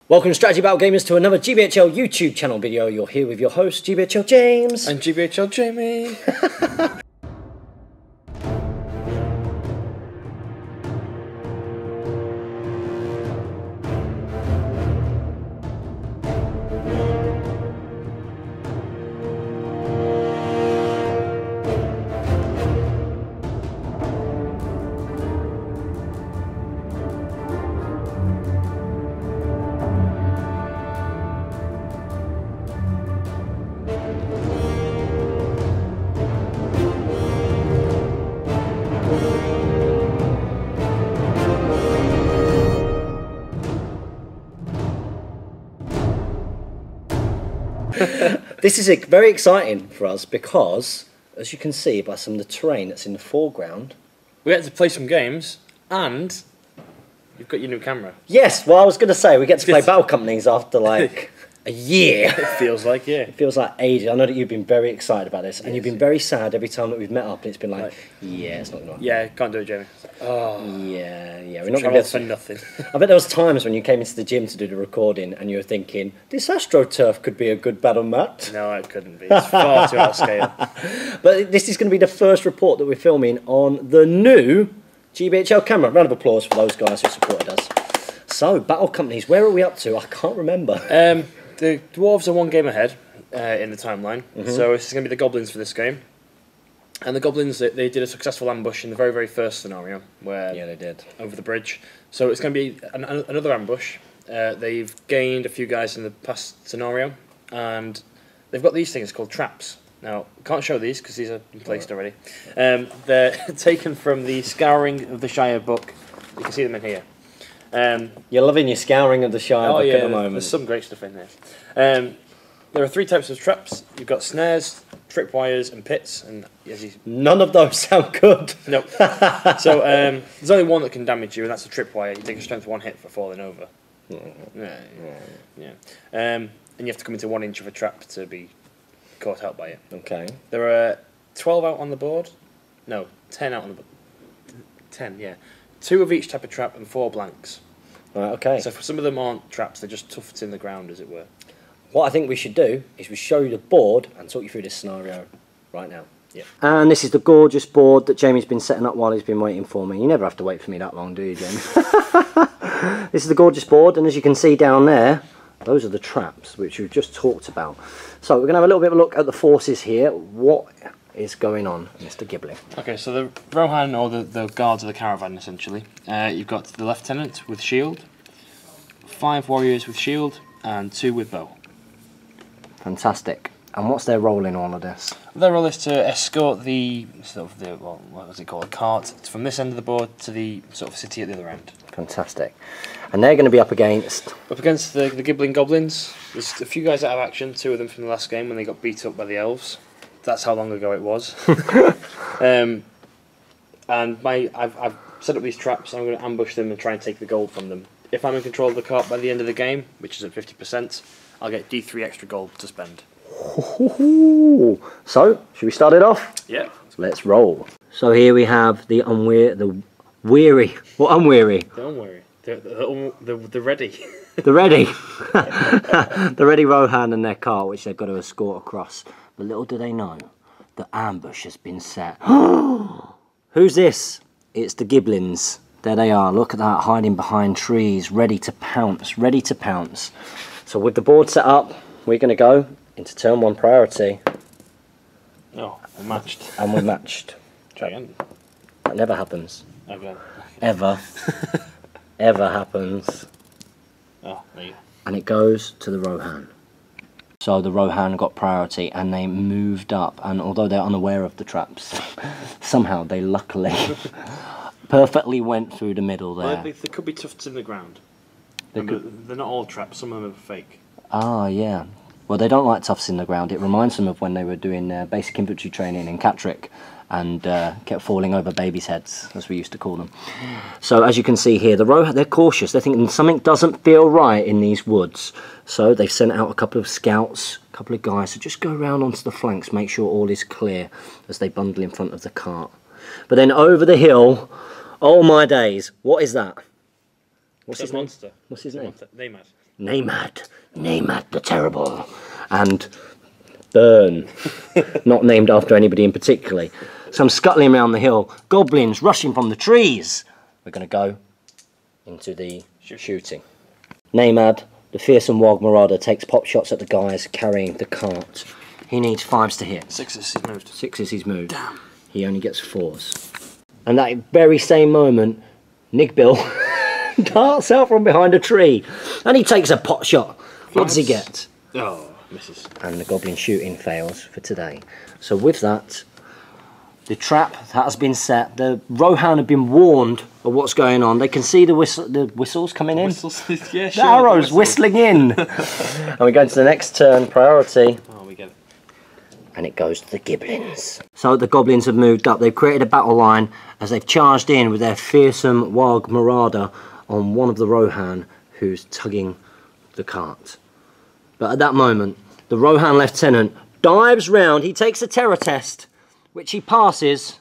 Welcome to Strategy Battle Gamers to another GBHL YouTube channel video. You're here with your host, GBHL James. And GBHL Jamie. This is very exciting for us because, as you can see by some of the terrain that's in the foreground, We had to play some games, and you've got your new camera. yes, well I was going to say, we get to play Battle Companies after like a year. It feels like, yeah. It feels like ages. I know that you've been very excited about this, and Yes. you've been very sad every time that we've met up, and it's been like, yeah, it's not going to happen. Yeah, can't do it, Jamie. Yeah, we're not going to be Travel able for to. nothing. I bet there was times when you came into the gym to do the recording, and you were thinking, this AstroTurf could be a good battle mat. No, it couldn't be. It's far too out of scale. But this is going to be the first report that we're filming on the new GBHL camera. Round of applause for those guys who supported us. So, Battle Companies, where are we up to? I can't remember. The Dwarves are one game ahead in the timeline, so this is going to be the Goblins for this game. And the Goblins, they did a successful ambush in the very, very first scenario, where Yeah, they did. over the bridge. So it's going to be another ambush. They've gained a few guys in the past scenario, and they've got these things called traps. Now, can't show these because these are placed already. They're taken from the Scouring of the Shire book. You can see them in here. You're loving your Scouring of the Shire book at the moment. There's some great stuff in there. There are three types of traps. You've got snares, tripwires, and pits. And None of those sound good. Nope. So there's only one that can damage you, and that's a tripwire. You take a strength 1 hit for falling over. Yeah. And you have to come into 1 inch of a trap to be caught out by it. Okay. There are 12 out on the board. No, 10 out on the board. 10, yeah. 2 of each type of trap and 4 blanks. Right, okay. So for some of them aren't traps, they're just tufts in the ground, as it were. What I think we should do is we show you the board and talk you through this scenario right now. Yeah. And this is the gorgeous board that Jamie's been setting up while he's been waiting for me. You never have to wait for me that long, do you, Jamie? This is the gorgeous board, and as you can see down there, those are the traps which we've just talked about. So we're going to have a little bit of a look at the forces here. What is going on, Mr. Ghibli? Okay, so the Rohan, or the guards of the caravan, essentially. You've got the lieutenant with shield, 5 warriors with shield, and 2 with bow. Fantastic. And what's their role in all of this? Their role is to escort the well, what was it called, a cart from this end of the board to the sort of city at the other end. Fantastic. And they're going to be up against the Gibbling Goblins. There's a few guys out of action, 2 of them from the last game when they got beat up by the elves. That's how long ago it was. And I've set up these traps. I'm going to ambush them and try and take the gold from them. If I'm in control of the cart by the end of the game, which is at 50%, I'll get D3 extra gold to spend. So, should we start it off? Yeah. Let's roll. So here we have the unweary. The ready. Don't worry. The ready. The ready. The ready Rohan and their car, which they've got to escort across. But little do they know, the ambush has been set. Who's this? It's the Giblins. There they are. Look at that, hiding behind trees, ready to pounce, ready to pounce. So with the board set up, we're going to go into turn 1 priority. Oh, we're matched. And we're matched. Try again. That never happens. Okay. Ever. Ever happens. Oh, there you go. And it goes to the Rohan. So the Rohan got priority and they moved up, and although they're unaware of the traps, somehow they luckily perfectly went through the middle there. Well, there could be tufts in the ground. They're not all traps, some of them are fake. Ah, yeah. Well, they don't like tufts in the ground. It reminds them of when they were doing basic infantry training in Catterick and kept falling over babies' heads, as we used to call them. So, as you can see here, they're cautious. They're thinking something doesn't feel right in these woods. So, they've sent out a couple of scouts, a couple of guys to just go around onto the flanks, make sure all is clear as they bundle in front of the cart. But then over the hill, oh my days, what is that? What's his monster? What's his name? Name Namad the Terrible, and Burn, not named after anybody in particular. Some scuttling around the hill, goblins rushing from the trees. We're going to go into the shooting. Namad, the fearsome wild marauder, takes pop shots at the guys carrying the cart. He needs 5s to hit. 6s, he's moved. 6s, he's moved. Damn. He only gets 4s. And that very same moment, Nick Bill darts out from behind a tree and he takes a pot shot. What does he get? Oh, misses. And the goblin shooting fails for today. So with that, the trap that has been set, the Rohan have been warned of what's going on. They can see the whistles coming in. Whistles, yeah, the sure. arrows whistling in. And we go into the next turn, priority. Oh, we get it. And it goes to the Giblins. So the goblins have moved up. They've created a battle line as they've charged in with their fearsome wild marauder on one of the Rohan who's tugging the cart. But at that moment, the Rohan lieutenant dives round. He takes a terror test, which he passes.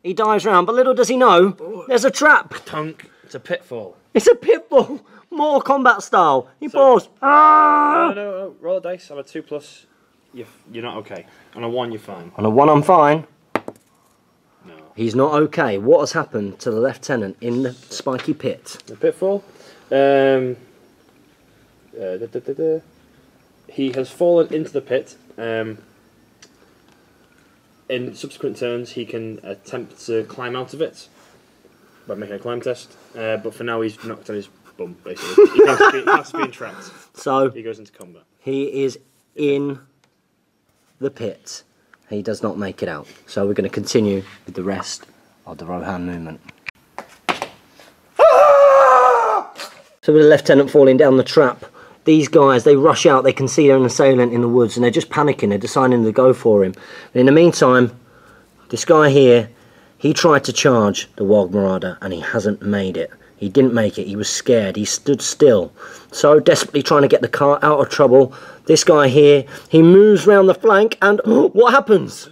He dives round, but little does he know, there's a trap. Tunk. It's a pitfall. It's a pitfall. More combat style. He falls. Ah! No. Roll a dice. I'm a 2+. You're not okay. On a 1, you're fine. On a 1, I'm fine. No. He's not okay. What has happened to the lieutenant in the spiky pit? The pitfall. He has fallen into the pit. In subsequent turns, he can attempt to climb out of it by making a climb test. But for now, he's knocked on his bum, basically. He has to be entrapped. So he goes into combat. He is in the pit. He does not make it out. So we're going to continue with the rest of the Rohan movement. So with the lieutenant falling down the trap, these guys, they rush out, they can see their assailant in the woods and they're just panicking, they're deciding to go for him. But in the meantime, this guy here, he tried to charge the wild marauder and he hasn't made it. He didn't make it, he was scared, he stood still. So desperately trying to get the cart out of trouble. This guy here, he moves round the flank and what happens?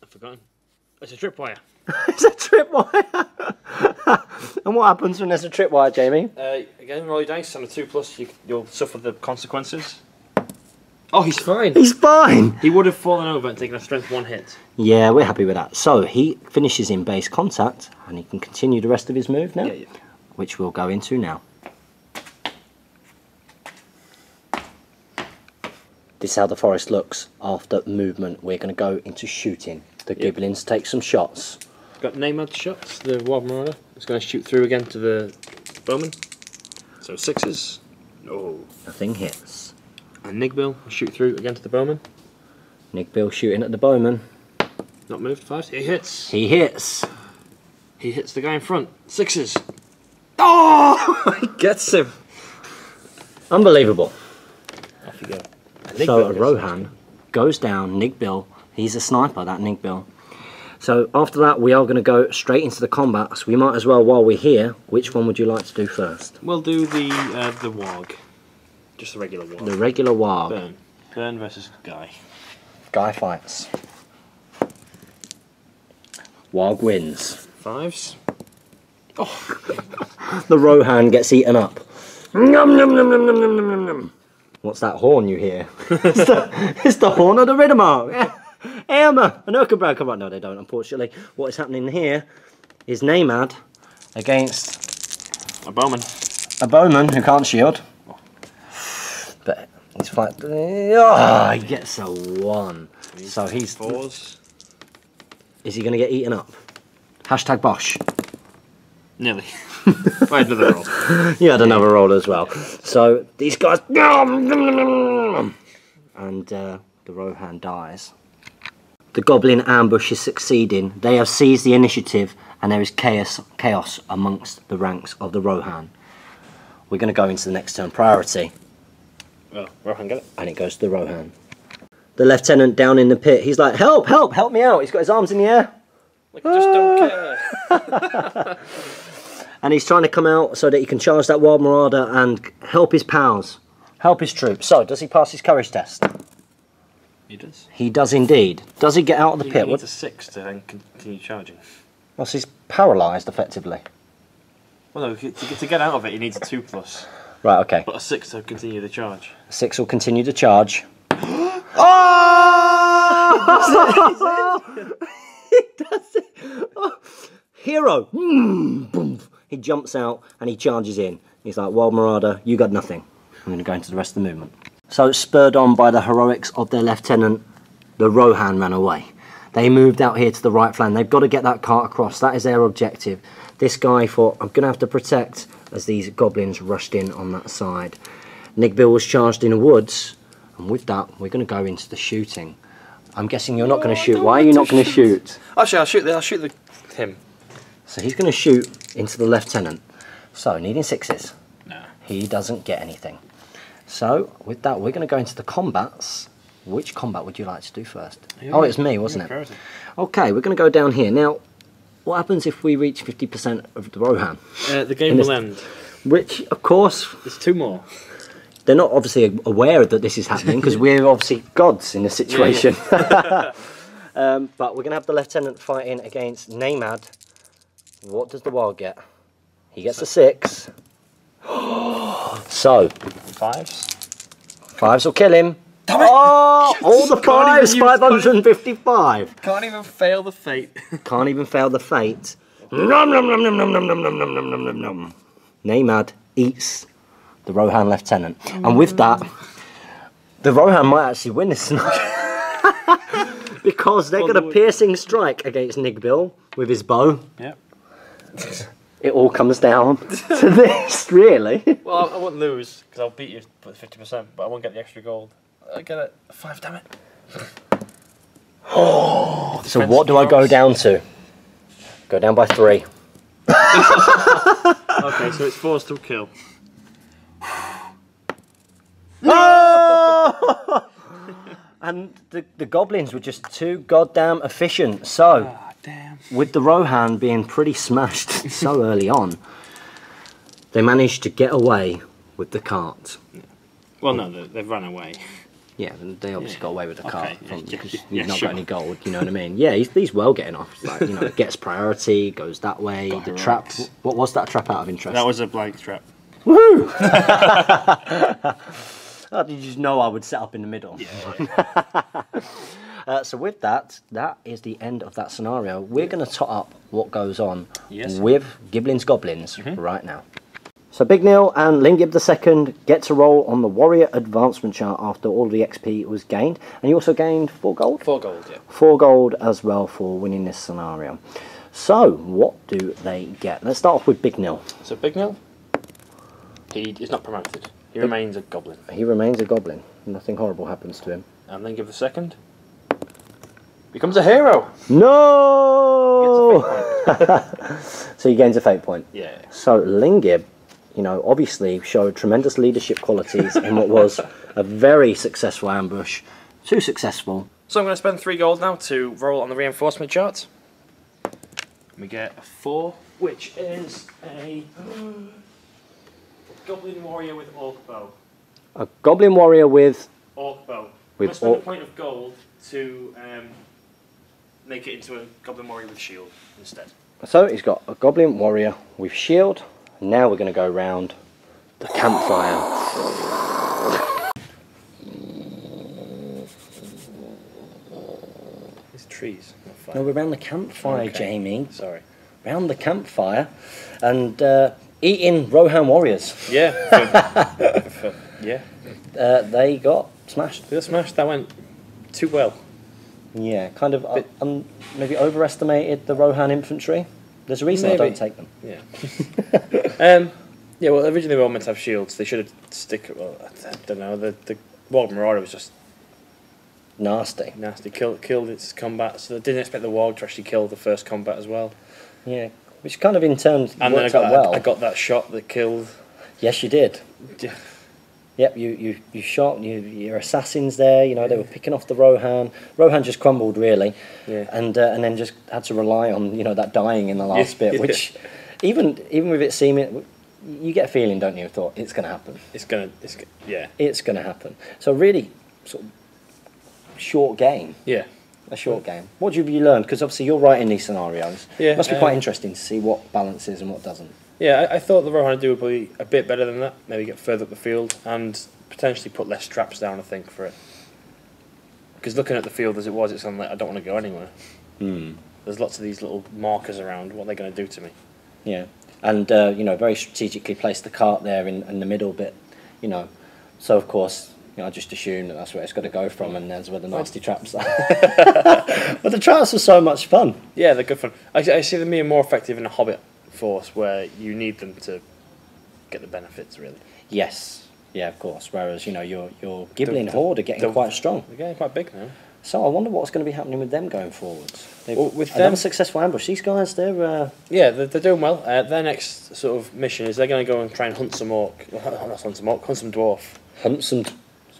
I've forgotten. It's a tripwire. It's a tripwire. And what happens when there's a tripwire, Jamie? Again, roll your dice. On a 2+, you'll suffer the consequences. Oh, he's fine. He's fine. He would have fallen over and taken a strength 1 hit. Yeah, we're happy with that. So he finishes in base contact and he can continue the rest of his move now, Yeah. which we'll go into now. This is how the forest looks after movement. We're going to go into shooting. The Giblins take some shots. Got Namad shots, the wild marauder. It's going to shoot through again to the bowman. So 6s. No. Nothing hits. And Nigbill will shoot through again to the bowman. Nick Bill shooting at the bowman. Not moved. 5s. He hits. He hits. He hits the guy in front. 6s. Oh! He gets him. Unbelievable. Off you go. So Rohan goes down. Nick Bill. He's a sniper, that Nick Bill. So after that, we are going to go straight into the combat. So we might as well, while we're here, which one would you like to do first? We'll do the warg. Just the regular warg. The regular warg. Burn. Burn versus Guy. Guy fights. Warg wins. 5s. Oh. The Rohan gets eaten up. Nom, nom, nom, nom, nom, nom, nom, nom. What's that horn you hear? it's the horn of the Riddermark. Emma and Urkenbrand come on. No, they don't, unfortunately. What is happening here is Namad against A bowman. a bowman who can't shield. But he's fighting. Oh, he gets a 1. So he's 4s. Is he going to get eaten up? Hashtag Bosch. Nearly. I had another roll. You had another roll as well. So these guys. And the Rohan dies. The goblin ambush is succeeding. They have seized the initiative and there is chaos amongst the ranks of the Rohan. We're going to go into the next turn priority. Oh, Rohan, get it. And it goes to the Rohan. The lieutenant down in the pit, he's like, help, help, help me out. He's got his arms in the air. Like, I just don't care. And he's trying to come out so that he can charge that wild marauder and help his pals, help his troops. So, does he pass his courage test? He does. He does indeed. Does he get out of the pit? He needs a 6 to then continue charging. Well, so he's paralysed, effectively. Well, no, to get out of it, he needs a 2+. Right, okay. But a 6 to continue the charge. 6 will continue to charge. Oh! He does it! Oh. Hero! Boom! He jumps out and he charges in. He's like, well, Marauder, you got nothing. I'm going to go into the rest of the movement. So, spurred on by the heroics of their lieutenant, the Rohan ran away. They moved out here to the right flank. They've got to get that cart across. That is their objective. This guy thought, I'm going to have to protect, as these goblins rushed in on that side. Nigbil was charged in the woods, and with that, we're going to go into the shooting. I'm guessing you're not going to shoot. Why are you not going to shoot? Actually, I'll shoot him. So he's going to shoot into the lieutenant. So, needing 6s. No. He doesn't get anything. So, with that, we're going to go into the combats. Which combat would you like to do first? Oh, it's me, wasn't it? Okay, we're going to go down here. Now, what happens if we reach 50% of the Rohan? The game will end. Which, of course... There's 2 more. They're not obviously aware that this is happening, because we're obviously gods in this situation. Yeah. But we're going to have the lieutenant fighting against Namad. What does the wild get? He gets a 6. So... 5s? 5s will kill him. Damn it! Oh, all the 5s, 555. Can't even fail the fate. Can't even fail the fate. Nom nom nom nom nom nom nom nom nom nom nom nom. Namad eats the Rohan lieutenant. And with that, the Rohan might actually win this tonight. Because they're going to piercing strike against Nigbil with his bow. Yep. It all comes down to this, really. Well, I won't lose, because I'll beat you with 50%, but I won't get the extra gold. I get it. 5, damn it. Oh, so what do I go down to? Go down by 3. Okay, so it's 4 to kill. No! And the goblins were just too goddamn efficient. So, damn. With the Rohan being pretty smashed so early on, they managed to get away with the cart. Well, no, they've run away. Yeah, they obviously got away with the cart because yeah, you've not got any gold, you know what I mean? Yeah, he's well getting off. Like, you know, gets priority, goes that way. The trap, what was that trap out of interest? That was a blank trap. Woohoo! Oh, did you just know I would set up in the middle? Yeah. So with that is the end of that scenario. We're going to tot up what goes on with Giblin's Goblins right now. So Big Neil and Lingib II get to roll on the Warrior Advancement chart after all the XP was gained. And you also gained 4 gold? 4 gold, yeah. 4 gold as well for winning this scenario. So, what do they get? Let's start off with Big Neil. So Big Neil, he's not promoted. He remains a goblin. He remains a goblin. Nothing horrible happens to him. And Lingib II becomes a hero. No! So he gains a fate point. Yeah. So Lingib, you know, obviously showed tremendous leadership qualities in what was a very successful ambush. Too successful. So I'm going to spend 3 gold now to roll on the reinforcement chart. We get a 4, which is a Goblin Warrior with Orc Bow. A Goblin Warrior with... Orc Bow. With I spend a point of gold to make it into a Goblin Warrior with shield instead. So he's got a Goblin Warrior with shield. Now we're going to go round the campfire. It's trees, not fire. No, we're around the campfire, okay. Jamie. Sorry. Round the campfire and eating Rohan warriors. Yeah. Yeah. They got smashed. They got smashed. That went too well. Yeah, kind of maybe overestimated the Rohan infantry. There's a reason I don't take them. Yeah. Yeah, well, originally they were all meant to have shields. They should have well, I don't know, the Warg Marauder was just Nasty. nasty. Killed its combat, so they didn't expect the Warg to actually kill the first combat as well. Yeah, which kind of in turn And worked then out well. I got that shot that killed... Yes, you did. Yeah. Yep, you shot your assassins there. You know, they were picking off the Rohan. Rohan just crumbled really, and then just had to rely on that dying in the last bit. Which even with it seeming, you get a feeling, don't you? Thought it's going to happen. It's gonna happen. So really, sort of short game. Yeah. A short game. What have you learned? Because obviously you're writing these scenarios. Yeah. It must be quite interesting to see what balances and what doesn't. Yeah, I thought the Rohan would be a bit better than that. Maybe get further up the field and potentially put less traps down, I think, for it. Because looking at the field as it was, it's on like, I don't want to go anywhere. There's lots of these little markers around. What are they going to do to me? Yeah, and you know, very strategically placed the cart there in the middle bit, you know. So of course, you know, I just assume that that's where it's got to go from, and there's where the nasty traps are. But the traps were so much fun. Yeah, they're good fun. I see them being more effective in a Hobbit force, where you need them to get the benefits, really. Yes, yeah, of course. Whereas, you know, your Giblin Horde are getting quite strong. They're getting quite big now. So I wonder what's going to be happening with them going forwards. Well, with another them, successful ambush. These guys, they're yeah, they're doing well. Their next sort of mission is they're going to go and try and hunt some orc. Not hunt some orc, hunt some dwarf. Hunt some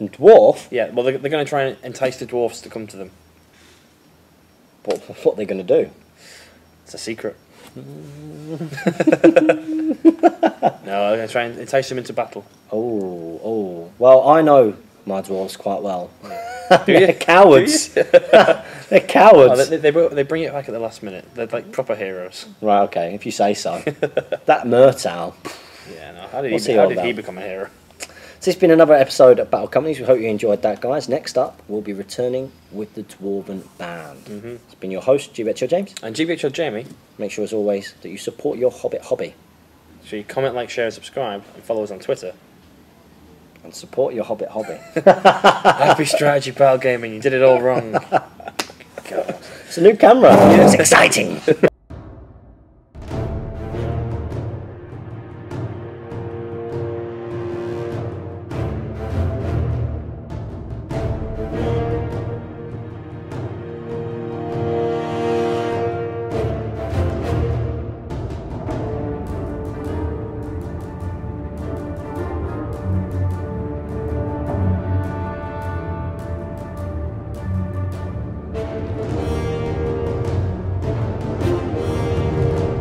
dwarf. Yeah, well, they're going to try and entice the dwarfs to come to them. What are they going to do? It's a secret. No, they're going to try and entice them into battle. Oh. Well, I know my dwarves quite well. They're cowards. They're cowards. Oh, they bring it back at the last minute. They're like proper heroes. Right, okay, if you say so. That Murtal. Yeah, no. How did he become a hero? So it's been another episode of Battle Companies. We hope you enjoyed that, guys. Next up, we'll be returning with the Dwarven Band. It's been your host, GBHL James. And GBHL Jamie. Make sure, as always, that you support your Hobbit hobby. So you comment, like, share, and subscribe, and follow us on Twitter. And support your Hobbit hobby. Happy strategy, pal gaming. You did it all wrong. God. It's a new camera. It's exciting.